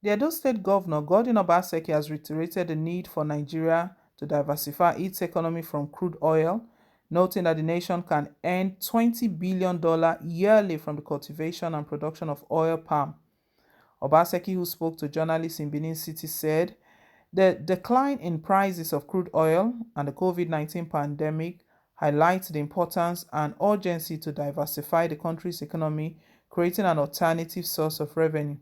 The Edo State Governor, Godwin Obaseki, has reiterated the need for Nigeria to diversify its economy from crude oil, noting that the nation can earn $20 billion yearly from the cultivation and production of oil palm. Obaseki, who spoke to journalists in Benin City, said the decline in prices of crude oil and the COVID-19 pandemic highlights the importance and urgency to diversify the country's economy, creating an alternative source of revenue.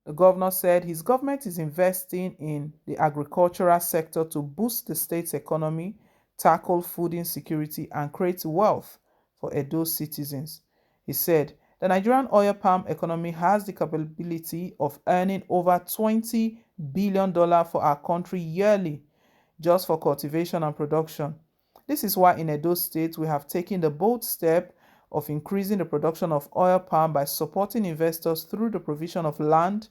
The governor said his government is investing in the agricultural sector to boost the state's economy, tackle food insecurity, and create wealth for Edo citizens. He said the Nigerian oil palm economy has the capability of earning over $20 billion for our country yearly just for cultivation and production. This is why in Edo State we have taken the bold step of increasing the production of oil palm by supporting investors through the provision of land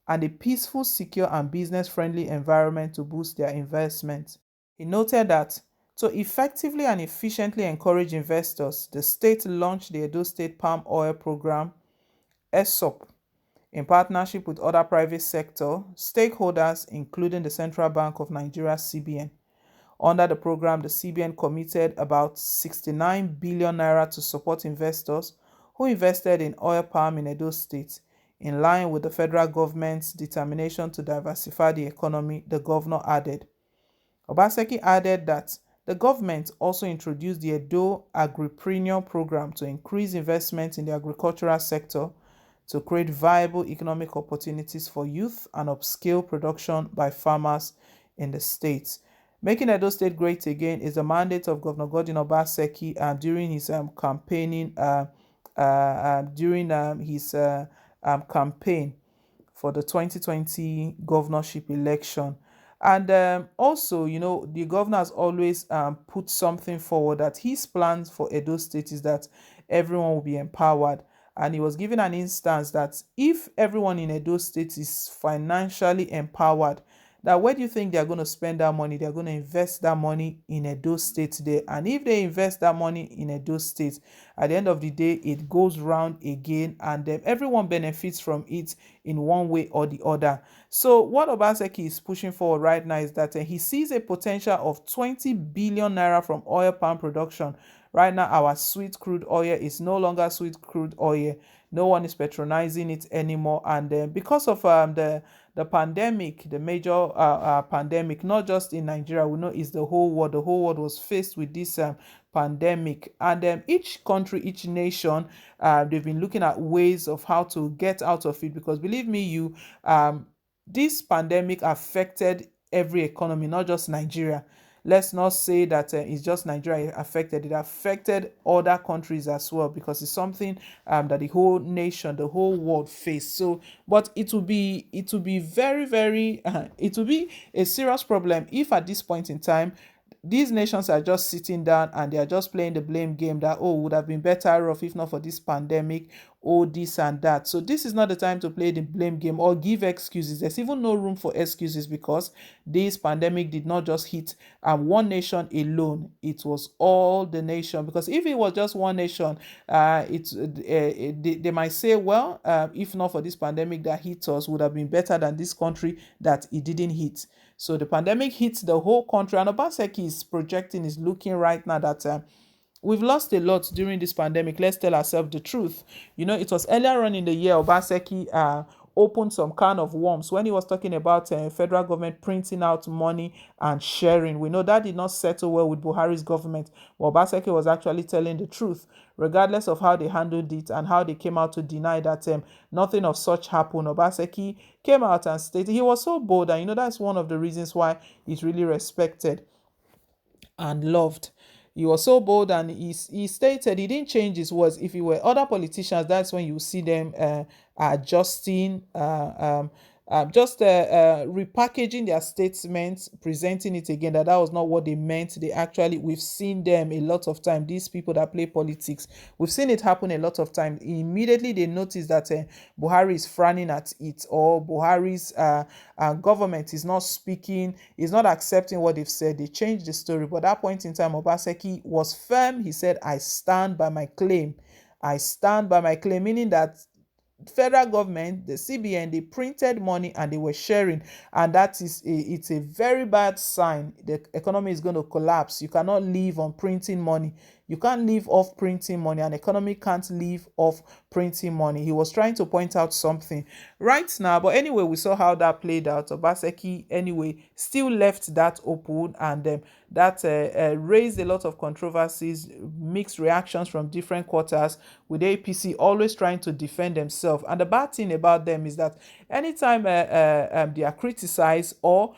and a peaceful, secure, and business friendly environment to boost their investment. He noted that to effectively and efficiently encourage investors, the state launched the Edo State Palm Oil Program, ESOP, in partnership with other private sector stakeholders, including the Central Bank of Nigeria (CBN). Under the program, the CBN committed about 69 billion naira to support investors who invested in oil palm in Edo State, in line with the federal government's determination to diversify the economy, the governor added. Obaseki added that the government also introduced the Edo Agripreneur program to increase investment in the agricultural sector to create viable economic opportunities for youth and upscale production by farmers in the state. Making Edo State great again is the mandate of Governor Godwin Obaseki during his campaigning during his campaign for the 2020 governorship election. And also, the governor has always put something forward that his plans for Edo State is that everyone will be empowered. And he was given an instance that if everyone in Edo State is financially empowered, that where do you think they're going to spend that money? They're going to invest that money in Edo State there. And if they invest that money in Edo State, at the end of the day, it goes round again and then everyone benefits from it in one way or the other. So what Obaseki is pushing for right now is that he sees a potential of 20 billion naira from oil palm production. Right now, our sweet crude oil is no longer sweet crude oil. No one is patronizing it anymore. And because of the pandemic, the major pandemic, not just in Nigeria, we know it's the whole world. The whole world was faced with this pandemic. And each country, each nation, they've been looking at ways of how to get out of it. Because believe me, this pandemic affected every economy, not just Nigeria. Let's not say that it's just Nigeria affected. It affected other countries as well because it's something that the whole nation, the whole world face. So, but it will be very, very, it will be a serious problem if at this point in time these nations are just sitting down and they are just playing the blame game that, oh, would have been better off if not for this pandemic, oh, this and that. So this is not the time to play the blame game or give excuses. There's even no room for excuses because this pandemic did not just hit one nation alone. It was all the nation. Because if it was just one nation, they might say, well, if not for this pandemic that hit us, would have been better than this country that it didn't hit. So the pandemic hits the whole country, and Obaseki is projecting, is looking right now that we've lost a lot during this pandemic. Let's tell ourselves the truth. It was earlier on in the year, Obaseki opened some kind of worms when he was talking about federal government printing out money and sharing. We know that did not settle well with Buhari's government. But Obaseki was actually telling the truth, regardless of how they handled it and how they came out to deny that nothing of such happened. Obaseki came out and stated he was so bold, and that's one of the reasons why he's really respected and loved. He was so bold, and he stated he didn't change his words. If it were other politicians, that's when you see them adjusting, just repackaging their statements, presenting it again, that was not what they meant. We've seen them a lot of time. These people that play politics, we've seen it happen a lot of time. Immediately they notice that Buhari is frowning at it, or Buhari's government is not speaking, is not accepting what they've said. They changed the story. But at that point in time, Obaseki was firm. He said, I stand by my claim. I stand by my claim, meaning that federal government, the CBN, they printed money and they were sharing, and it's a very bad sign. The economy is going to collapse. You cannot live on printing money. You can't live off printing money. An economy can't live off printing money. He was trying to point out something right now, but anyway, we saw how that played out. Obaseki, anyway, still left that open, and that raised a lot of controversies, mixed reactions from different quarters, with APC always trying to defend themselves. And the bad thing about them is that anytime they are criticized, or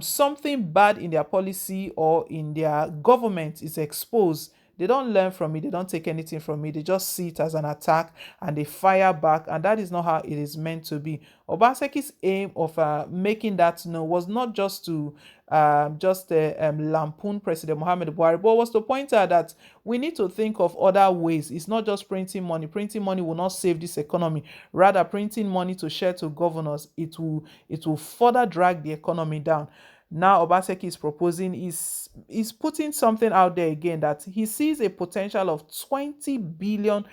something bad in their policy or in their government is exposed, they don't learn from it. They don't take anything from it. They just see it as an attack and they fire back. And that is not how it is meant to be. Obaseki's aim of making that known was not just to just lampoon President Muhammad Buhari, but was to point out that we need to think of other ways. It's not just printing money. Printing money will not save this economy. Rather, printing money to share to governors, it will further drag the economy down. Now Obaseki is proposing, is putting something out there again, that he sees a potential of $20 billion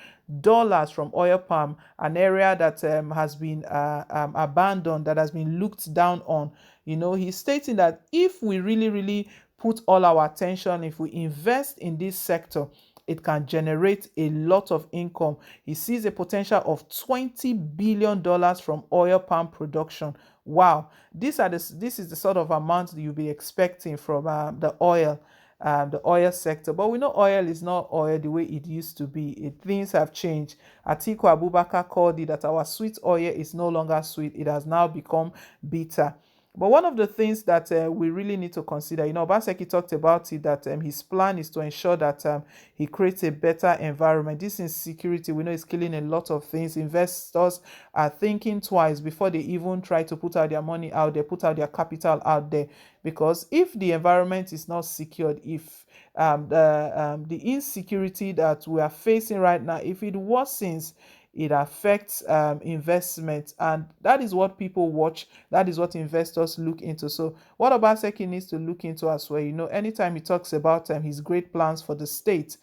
from oil palm, an area that has been abandoned, that has been looked down on. He's stating that if we really put all our attention, if we invest in this sector, it can generate a lot of income. He sees a potential of $20 billion from oil palm production. Wow, this is the sort of amount that you'll be expecting from the oil sector. But we know oil is not oil the way it used to be. Things have changed. Atiku Abubakar called it that our sweet oil is no longer sweet. It has now become bitter. But one of the things that we really need to consider, Obaseki talked about it, that his plan is to ensure that he creates a better environment. This insecurity, we know, is killing a lot of things. Investors are thinking twice before they even try to put out their money out there, put out their capital out there. Because if the environment is not secured, if the insecurity that we are facing right now, if it worsens, it affects investment, and that is what people watch. That is what investors look into. So what Obaseki needs to look into as well, anytime he talks about his great plans for the state,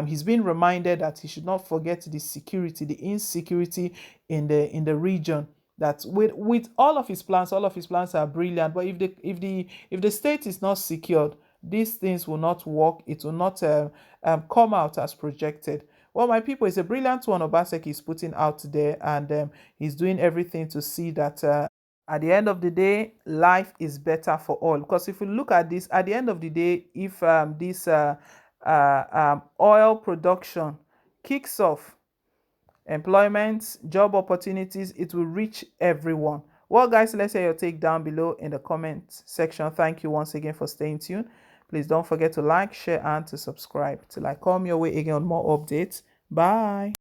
he's been reminded that he should not forget the security, the insecurity in the region. That with all of his plans are brilliant, but if the state is not secured, these things will not work. It will not come out as projected. Well, my people, it's a brilliant one Obaseki is putting out there, and he's doing everything to see that at the end of the day, life is better for all. Because if we look at this, at the end of the day, if this oil production kicks off, employment, job opportunities, it will reach everyone. Well, guys, let's hear your take down below in the comment section. Thank you once again for staying tuned. Please don't forget to like, share, and to subscribe till I come your way again on more updates. Bye.